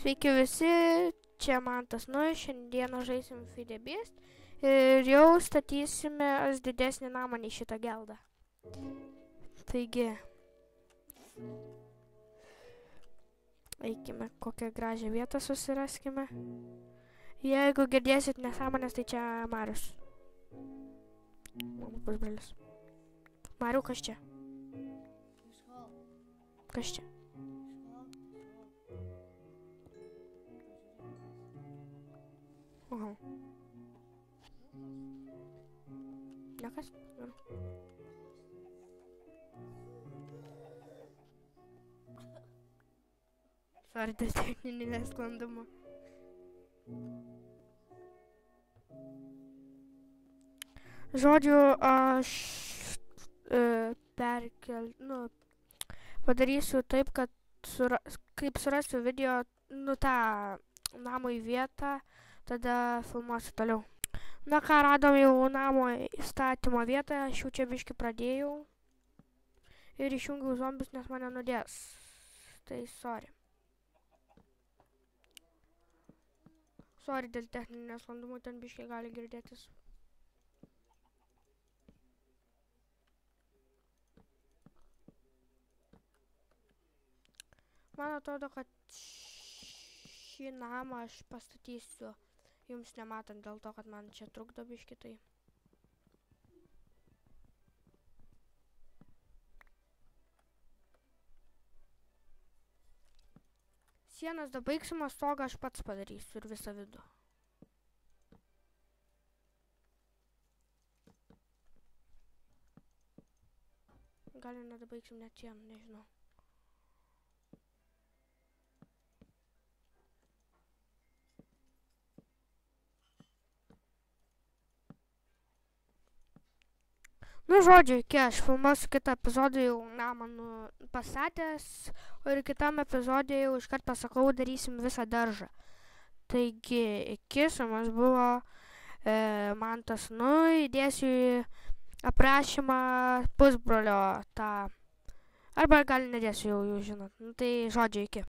Sveiki visi, čia Mantas, šiandieną žaisim Fidebės ir jau statysime didesnį namą nei šitą geldą. Taigi, eikime kokią gražią vietą susiraskime. Jeigu girdėsit nesąmonės, tai čia Marius. Mano pusbrolis. Mariu, kas čia? Kas čia? Aha. Nekas? Sorry, dėl techninį nesklandumą. Žodžiu, aš padarysiu taip, kad kaip surasiu video, tą namo į vietą, tada filmuosiu toliau. Na ką, radom jau namo įstatymo vietą, aš jau čia biškį pradėjau ir išjungiau zombius, nes mane nudės. Tai sorry. Sorry dėl techninio nesklandumų, ten biškį gali girdėtis. Man atrodo, kad šį namą aš pastatysiu jums nematant, dėl to, kad man čia trukdo biškį tai. Sienas dabaigsim, o stogą aš pats padarysiu ir visą vidų. Gal ir nedabaigsim net sienų, nežinau. Nu, žodžiu, iki aš filmuosiu kitą epizodą jau namą pastatęs, o ir kitam epizodė jau iškart pasakau, darysim visą daržą. Taigi, iki su mus buvo Mantas, įdėsiu į aprašymą pusbrolio tą, arba gal nedėsiu, jau jūs žinot. Tai žodžiu, iki.